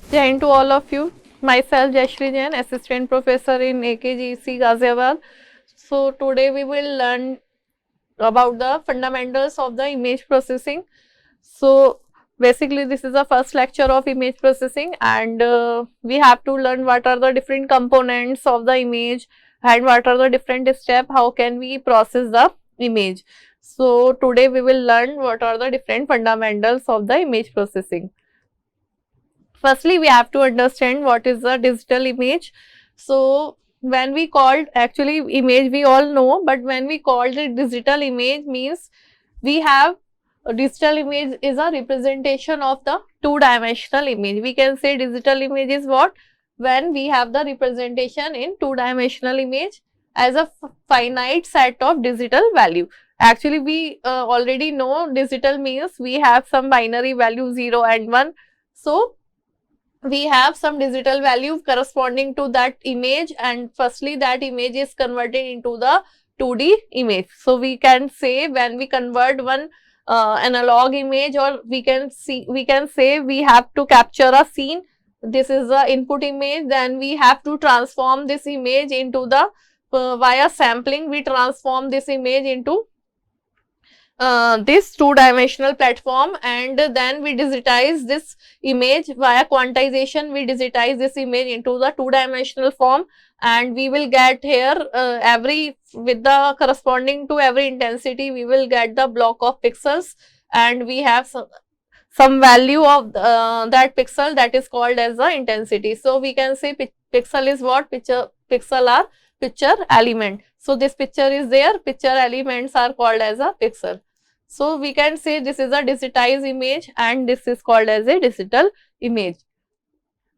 Jain to all of you. Myself Jaishree Jain, Assistant Professor in AKGEC Ghaziabad. So today we will learn about the fundamentals of the image processing. So basically this is the first lecture of image processing, and we have to learn what are the different components of the image and what are the different steps, how can we process the image. So today we will learn what are the different fundamentals of the image processing. Firstly, we have to understand what is a digital image. So when we called, actually image we all know, but when we called it digital image means we have a digital image is a representation of the two-dimensional image. We can say digital image is what? When we have the representation in two-dimensional image as a finite set of digital value. Actually, we already know digital means we have some binary value 0 and 1. So we have some digital value corresponding to that image, and firstly that image is converted into the 2D image. So we can say when we convert one analog image, or we can say we have to capture a scene. This is the input image, then we have to transform this image into the via sampling we transform this image into this two-dimensional platform, and then we digitize this image via quantization. We digitize this image into the two-dimensional form, and we will get here every with the corresponding to every intensity we will get the block of pixels, and we have some value of that pixel that is called as the intensity. So we can say pixel is what? Pixel are picture element. So this picture is there, picture elements are called as a pixel. So we can say this is a digitized image and this is called as a digital image.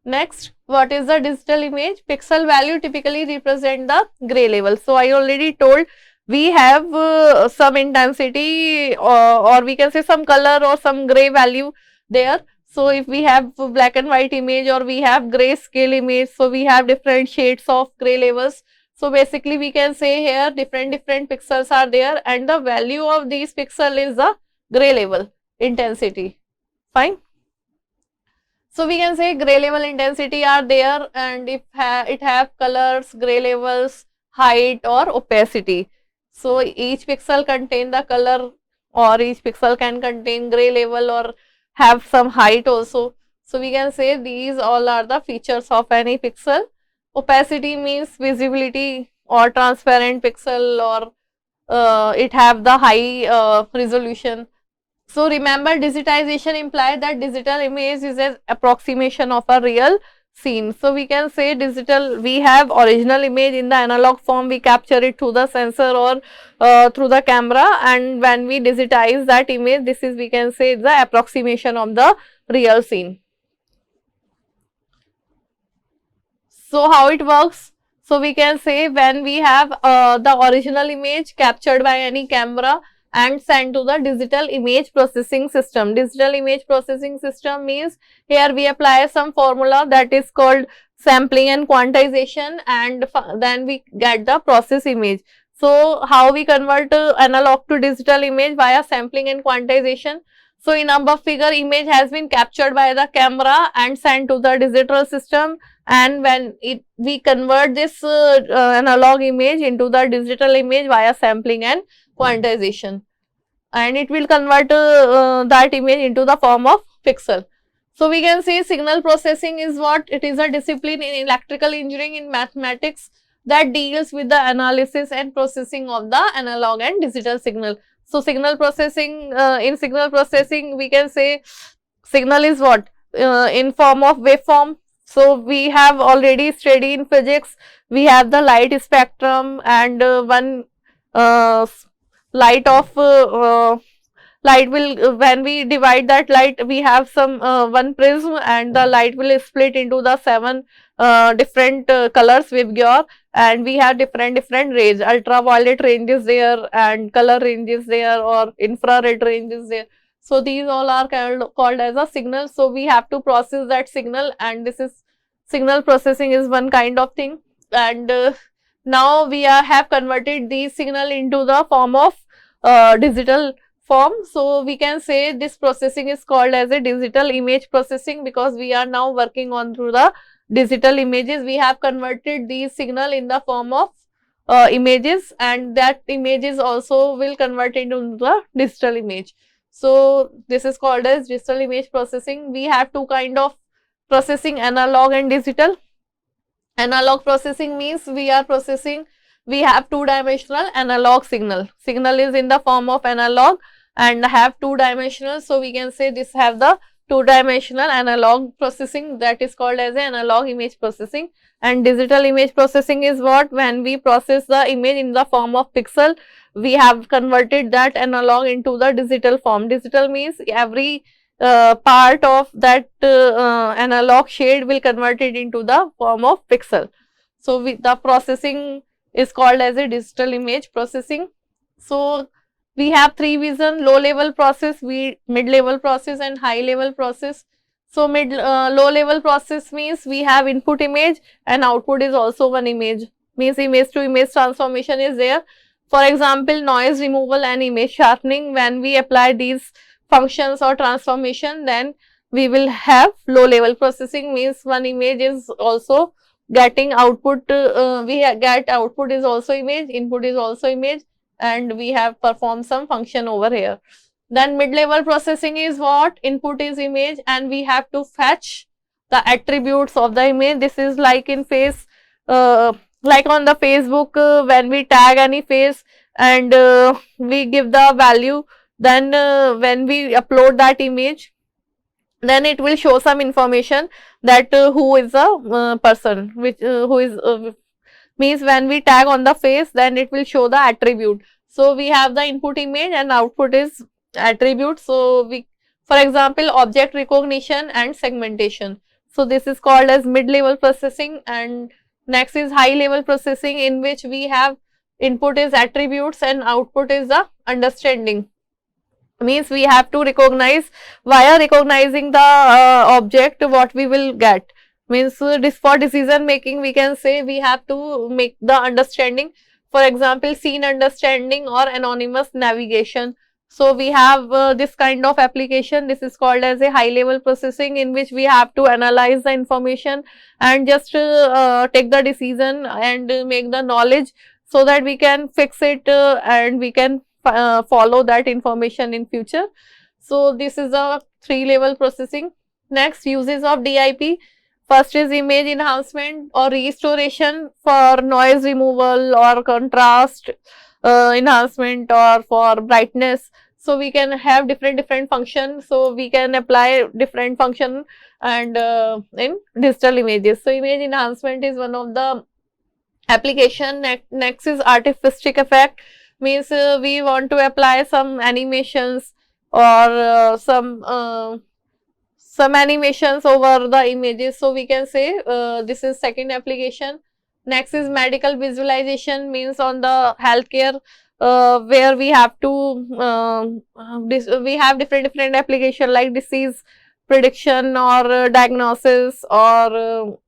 Next, what is the digital image? Pixel value typically represent the gray level. So I already told we have some intensity, or we can say some color or some gray value there. So if we have black and white image or we have gray scale image, so we have different shades of gray levels. So basically we can say here different pixels are there, and the value of these pixel is the gray level intensity. Fine. So we can say gray level intensity are there, and if it have colors, gray levels, height or opacity. So each pixel contain the color, or each pixel can contain gray level or have some height also. So we can say these all are the features of any pixel. Opacity means visibility or transparent pixel, or it have the high resolution. So remember, digitization implies that digital image is an approximation of a real scene. So we can say digital, we have original image in the analog form, we capture it through the sensor or through the camera, and when we digitize that image, this is, we can say, the approximation of the real scene. So how it works? So we can say when we have the original image captured by any camera and sent to the digital image processing system. Digital image processing system means here we apply some formula that is called sampling and quantization, and then we get the process image. So how we convert analog to digital image? Via sampling and quantization. So in above figure, image has been captured by the camera and sent to the digital system, and when we convert this analog image into the digital image via sampling and quantization, and it will convert that image into the form of pixel. So we can say signal processing is what? It is a discipline in electrical engineering, in mathematics, that deals with the analysis and processing of the analog and digital signal. So signal processing, in signal processing we can say signal is what? In form of waveform. So we have already studied in physics, we have the light spectrum, and one light of light will, when we divide that light, we have some one prism, and the light will split into the 7 different colors Vibgyor, and we have different rays. Ultraviolet range is there, and color range is there, or infrared range is there. So these all are called as a signal. So we have to process that signal, and this is signal processing is one kind of thing. And now we have converted these signal into the form of digital form. So we can say this processing is called as a digital image processing, because we are now working on through the digital images. We have converted these signal in the form of images, and that images also will convert into the digital image. So this is called as digital image processing. We have two kind of processing, analog and digital. Analog processing means we are processing, we have two-dimensional analog signal. Signal is in the form of analog and have two-dimensional. So we can say this have the two-dimensional analog processing, that is called as analog image processing. And digital image processing is what? When we process the image in the form of pixel, we have converted that analog into the digital form. Digital means every part of that analog shade will convert it into the form of pixel. So the processing is called as a digital image processing. So we have three vision: low level process, mid level process and high level process. So low level process means we have input image and output is also one image, means image to image transformation is there. For example, noise removal and image sharpening. When we apply these functions or transformation, then we will have low level processing, means one image is also getting output, we get output is also image, input is also image, and we have performed some function over here. Then mid level processing is what? Input is image and we have to fetch the attributes of the image. This is like in face, like on the Facebook, when we tag any face and we give the value, then when we upload that image, then it will show some information that who is the person, which who is means when we tag on the face, then it will show the attribute. So we have the input image and output is attribute. So we, for example, object recognition and segmentation. So this is called as mid level processing. And next is high level processing, in which we have input is attributes and output is the understanding. Means we have to recognize, via recognizing the object, what we will get. Means this for decision making, we can say we have to make the understanding. For example, scene understanding or anonymous navigation. So we have this kind of application. This is called as a high level processing, in which we have to analyze the information and just take the decision and make the knowledge, so that we can fix it and we can follow that information in future. So this is a 3-level processing. Next, uses of DIP. First is image enhancement or restoration for noise removal or contrast enhancement or for brightness. So we can have different functions. So we can apply different function and in digital images. So image enhancement is one of the application. Next is artistic effect. Means we want to apply some animations or some animations over the images. So we can say this is second application. Next is medical visualization, means on the healthcare, where we have to we have different application like disease prediction or diagnosis, or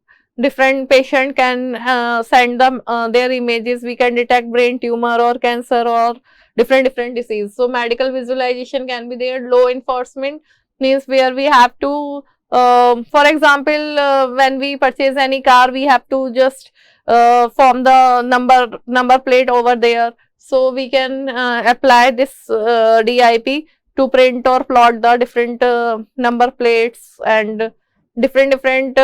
different patient can send them their images. We can detect brain tumor or cancer or different disease. So medical visualization can be there. Law enforcement means where we have to for example, when we purchase any car, we have to just form the number plate over there. So we can apply this DIP to print or plot the different number plates and different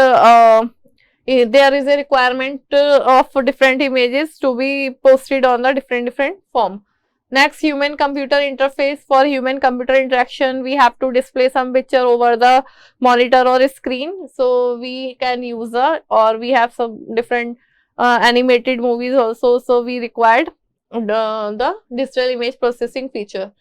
there is a requirement of different images to be posted on the different form. Next, human computer interface. For human computer interaction, we have to display some picture over the monitor or screen. So we can use or we have some different animated movies also. So we required the digital image processing feature.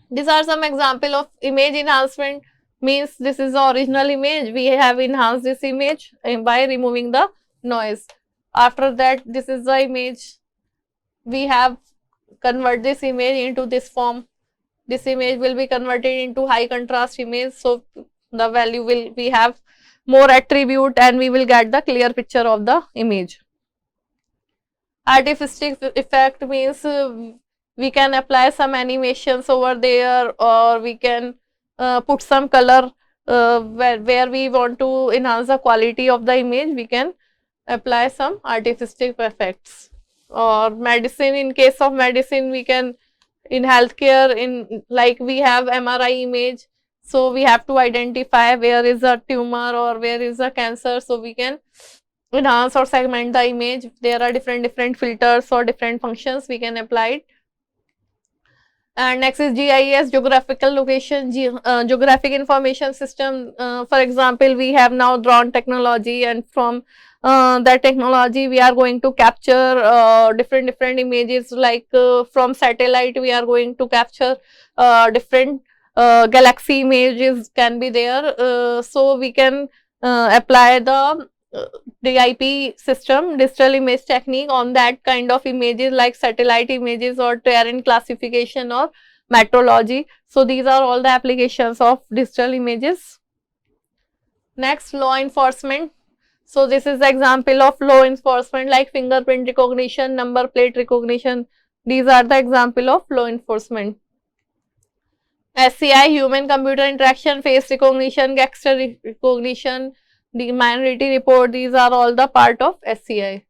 These are some example of image enhancement. Means this is the original image, we have enhanced this image by removing the noise. After that, this is the image, we have convert this image into this form. This image will be converted into high contrast image, so the value will, we have more attribute and we will get the clear picture of the image. Artistic effect means we can apply some animations over there, or we can put some color where we want to enhance the quality of the image, we can apply some artistic effects. Or medicine, in case of medicine, we can, in healthcare, in like we have MRI image, so we have to identify where is a tumor or where is a cancer, so we can enhance or segment the image. There are different filters or different functions we can apply it. And next is GIS, geographical location, geographic information system. For example, we have now drone technology, and from that technology we are going to capture different images, like from satellite we are going to capture different galaxy images can be there. So we can apply the DIP system, digital image technique, on that kind of images like satellite images or terrain classification or meteorology. So these are all the applications of digital images. Next, law enforcement. So this is the example of law enforcement, like fingerprint recognition, number plate recognition. These are the example of law enforcement. SCI, human computer interaction, face recognition, gesture recognition, the minority report, these are all the part of SCI.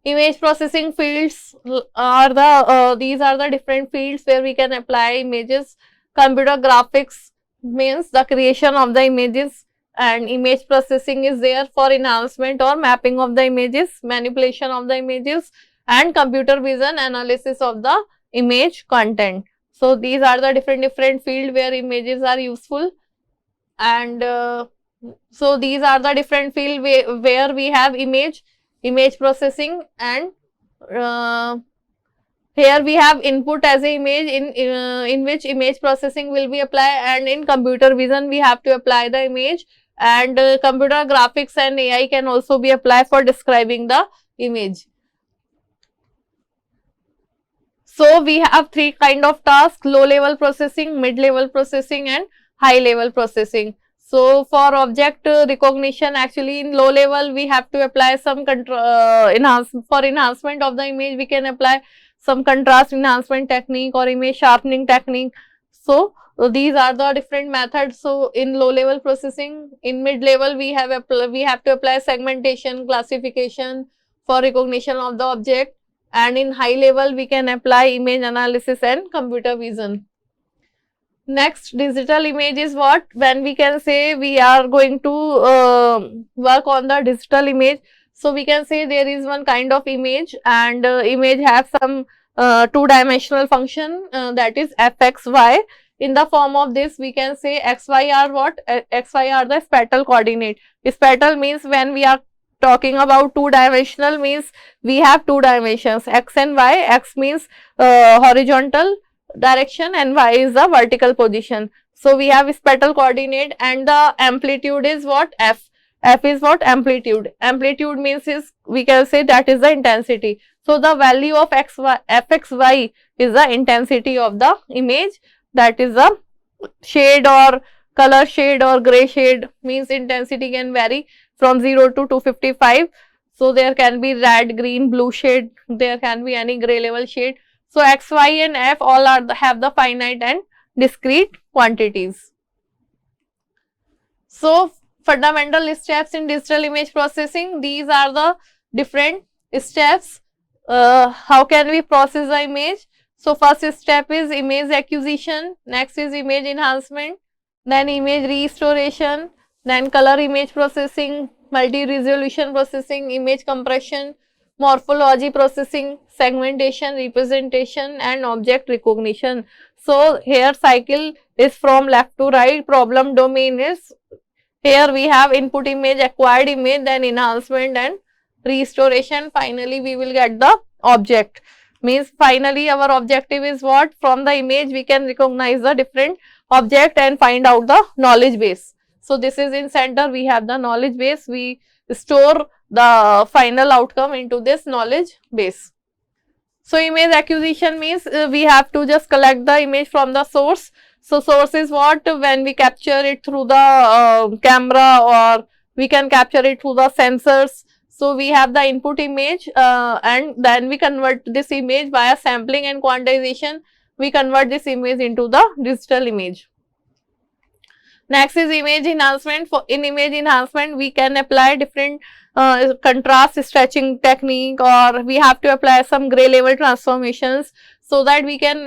Image processing fields are the these are the different fields where we can apply images. Computer graphics means the creation of the images, and image processing is there for enhancement or mapping of the images, manipulation of the images, and computer vision analysis of the image content. So these are the different field where images are useful. And so these are the different field where we have image processing, and here we have input as a image in which image processing will be applied, and in computer vision we have to apply the image, and computer graphics and AI can also be applied for describing the image. So we have three kind of tasks: low level processing, mid level processing, and high level processing. So for object recognition, actually in low level we have to apply some enhancement of the image. We can apply some contrast enhancement technique or image sharpening technique. So these are the different methods. So in low level processing, in mid level we have to apply segmentation, classification for recognition of the object, and in high level we can apply image analysis and computer vision. Next, digital image is what? When we can say we are going to work on the digital image, so we can say there is one kind of image, and image have some two-dimensional function, that is fxy. In the form of this, we can say xy are what? Xy are the spatial coordinate. Spatial means when we are talking about two-dimensional, means we have two dimensions, x and y. X means horizontal direction and y is the vertical position. So we have spatial coordinate, and the amplitude is what? F. F is what? Amplitude. Amplitude means is, we can say that is the intensity. So the value of fxy is the intensity of the image, that is the shade or color shade or gray shade, means intensity can vary from 0 to 255. So there can be red, green, blue shade, there can be any gray level shade. So x, y and f all have the finite and discrete quantities. So fundamental steps in digital image processing, these are the different steps. How can we process the image? So first step is image acquisition, next is image enhancement, then image restoration, then color image processing, multi-resolution processing, image compression, morphology processing, segmentation, representation, and object recognition. So here cycle is from left to right. Problem domain is, here we have input image, acquired image, then enhancement and restoration. Finally we will get the object. Means finally our objective is what? From the image we can recognize the different object and find out the knowledge base. So this is in center, we have the knowledge base. We store the final outcome into this knowledge base. So image acquisition means we have to just collect the image from the source. So source is what? When we capture it through the camera, or we can capture it through the sensors. So we have the input image and then we convert this image via sampling and quantization. We convert this image into the digital image. Next is image enhancement. In image enhancement, we can apply different contrast stretching technique, or we have to apply some gray level transformations so that we can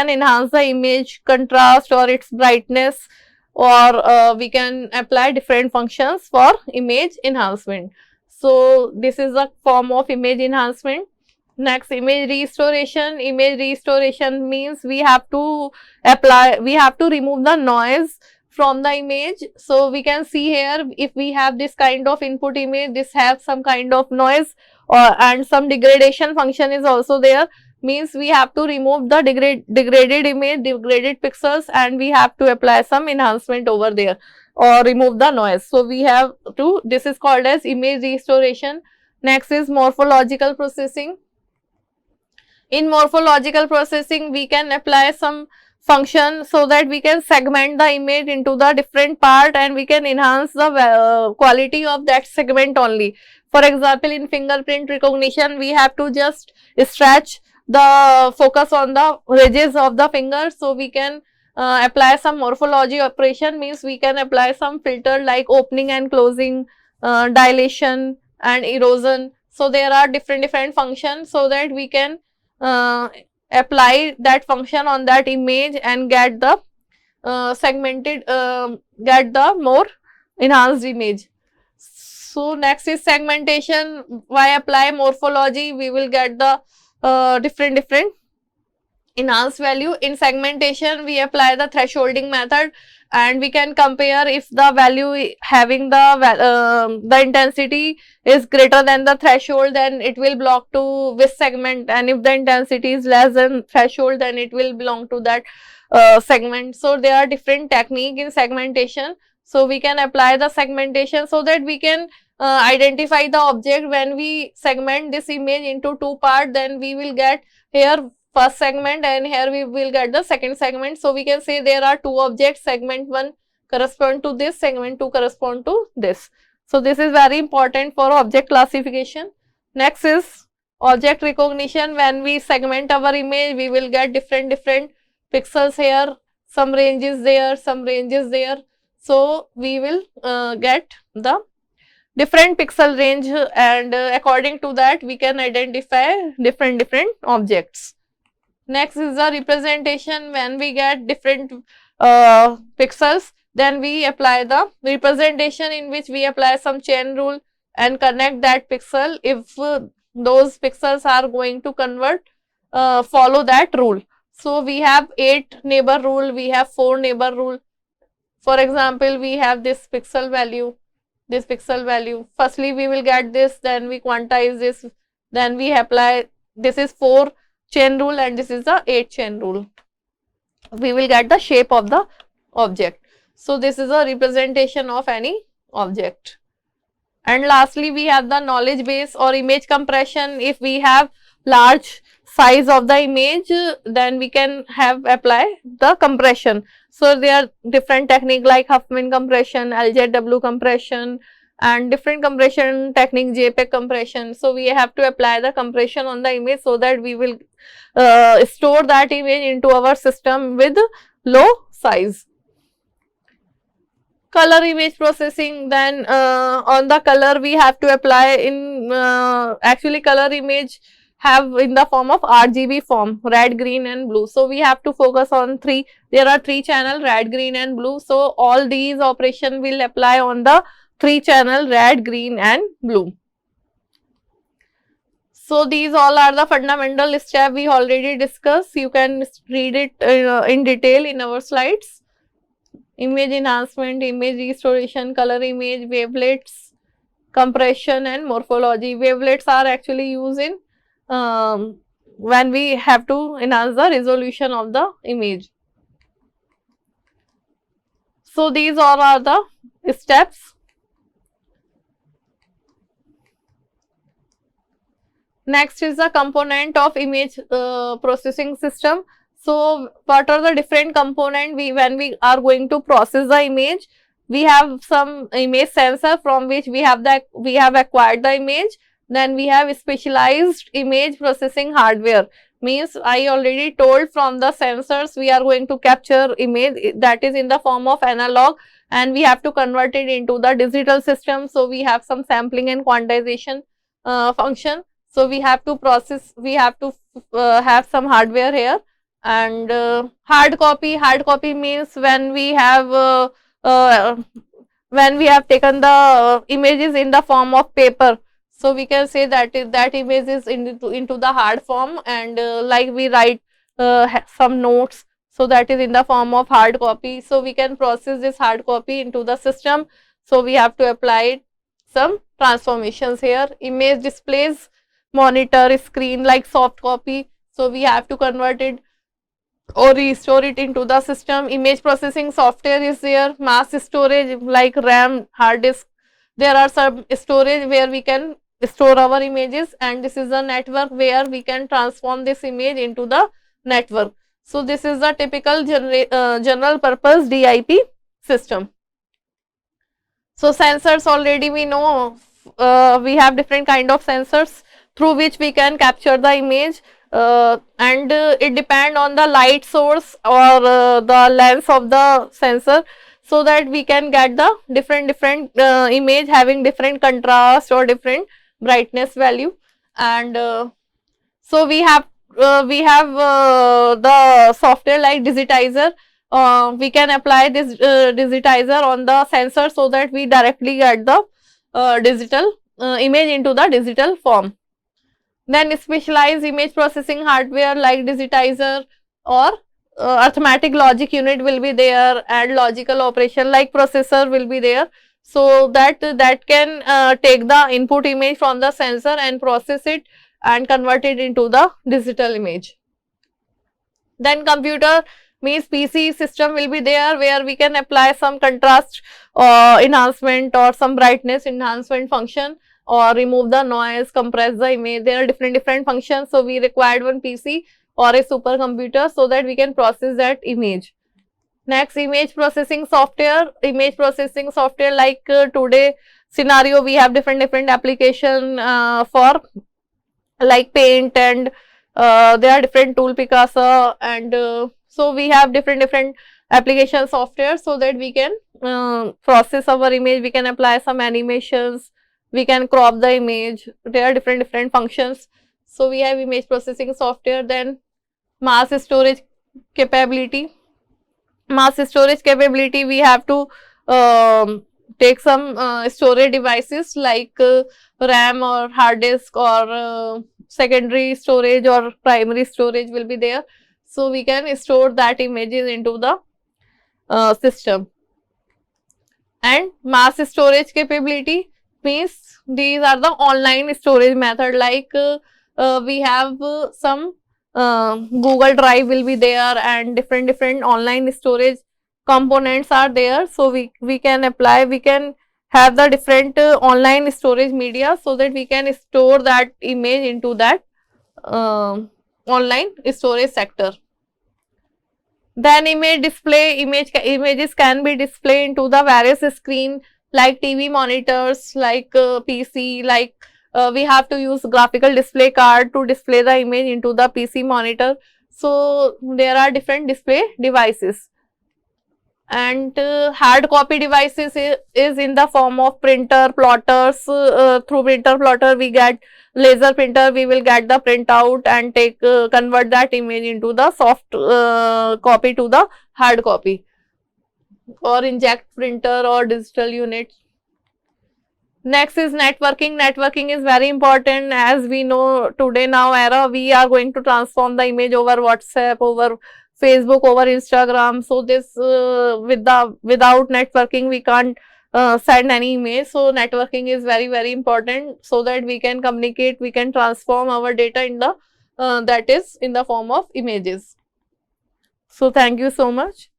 enhance the image contrast or its brightness, or we can apply different functions for image enhancement. So this is a form of image enhancement. Next, image restoration. Image restoration means we have to remove the noise from the image. So we can see here, if we have this kind of input image, this have some kind of noise and some degradation function is also there, means we have to remove the degraded image, degraded pixels, and we have to apply some enhancement over there or remove the noise. So we have to, this is called as image restoration. Next is morphological processing. In morphological processing, we can apply some function so that we can segment the image into the different part and we can enhance the quality of that segment only. For example, in fingerprint recognition, we have to just stretch the focus on the ridges of the finger, so we can apply some morphology operation, means we can apply some filter like opening and closing, dilation and erosion. So there are different functions so that we can apply that function on that image and get the get the more enhanced image. So next is segmentation. Why apply morphology? We will get the different enhanced value. In segmentation, we apply the thresholding method and we can compare if the value having the intensity is greater than the threshold, then it will belong to this segment, and if the intensity is less than threshold, then it will belong to that segment. So there are different technique in segmentation. So we can apply the segmentation so that we can identify the object. When we segment this image into two parts, then we will get here first segment and here we will get the second segment. So we can say there are two objects, segment 1 correspond to this, segment 2 correspond to this. So this is very important for object classification. Next is object recognition. When we segment our image, we will get different pixels here, some ranges there, some ranges there. So we will get the different pixel range, and according to that we can identify different objects. Next is the representation. When we get different pixels, then we apply the representation, in which we apply some chain rule and connect that pixel if those pixels are going to convert, follow that rule. So we have 8 neighbor rule, we have 4 neighbor rule. For example, we have this pixel value, this pixel value. Firstly, we will get this, then we quantize this, then we apply, this is 4 chain rule and this is the 8 chain rule. We will get the shape of the object. So this is a representation of any object. And lastly, we have the knowledge base or image compression. If we have large size of the image, then we can apply the compression. So there are different technique like Huffman compression, LZW compression, and different compression technique, JPEG compression. So we have to apply the compression on the image so that we will store that image into our system with low size. Color image processing. Then on the color we have to apply in actually color image have in the form of RGB form, red, green and blue. So we have to focus on there are 3 channel, red, green and blue. So all these operation will apply on the 3 channel, red, green and blue. So these all are the fundamental steps we already discussed. You can read it in detail in our slides. Image enhancement, image restoration, color image, wavelets, compression and morphology. Wavelets are actually used in when we have to enhance the resolution of the image. So these all are the steps. Next is the component of image processing system. So what are the different components when we are going to process the image? we have some image sensor from which we have acquired the image. Then we have specialized image processing hardware. Means I already told, from the sensors we are going to capture image that is in the form of analog, and we have to convert it into the digital system. So we have some sampling and quantization function. So we have to have some hardware here. And hard copy means when we have uh, taken the images in the form of paper. So we can say that that image is into the hard form, and like we write some notes, so that is in the form of hard copy. So we can process this hard copy into the system. So we have to apply some transformations here. Image displays monitor screen like soft copy. So we have to convert it or restore it into the system. Image processing software is there. Mass storage like RAM, hard disk. There are some storage where we can store our images, and this is a network where we can transform this image into the network. So this is the typical general purpose DIP system. So sensors already we know, we have different kind of sensors through which we can capture the image. And it depend on the light source or the lens of the sensor, so that we can get the different image having different contrast or different brightness value. And so we have the software like digitizer. We can apply this digitizer on the sensor, so that we directly get the digital image into the digital form. Then specialized image processing hardware like digitizer or arithmetic logic unit will be there, and logical operation like processor will be there. So that can take the input image from the sensor and process it and convert it into the digital image. Then computer means PC system will be there, where we can apply some contrast enhancement or some brightness enhancement function, or remove the noise, compress the image. There are different functions. So we required one PC or a supercomputer so that we can process that image. Next, image processing software. Image processing software, like today scenario, we have different application for like paint, and there are different tool, Picasa, and so we have different application software, so that we can process our image. We can apply some animations, we can crop the image. There are different functions. So we have image processing software. Then mass storage capability. Mass storage capability, we have to take some storage devices like RAM or hard disk, or secondary storage or primary storage will be there. So we can store that images into the system. And mass storage capability means these are the online storage method, like we have some Google Drive will be there, and different online storage components are there. So we can apply, we can have the different online storage media, so that we can store that image into that online storage sector. Then image display, images can be displayed into the various screen like TV monitors, like PC, like we have to use graphical display card to display the image into the PC monitor. So there are different display devices. And hard copy devices is in the form of printer, plotters. Through printer plotter we get laser printer, we will get the printout and convert that image into the soft copy to the hard copy, or inject printer or digital unit. Next is networking. Networking is very important. As we know, today now era, we are going to transform the image over WhatsApp, over Facebook, over Instagram. So this without networking we can't send any image. So networking is very important, so that we can communicate, we can transform our data in the that is in the form of images. So thank you so much.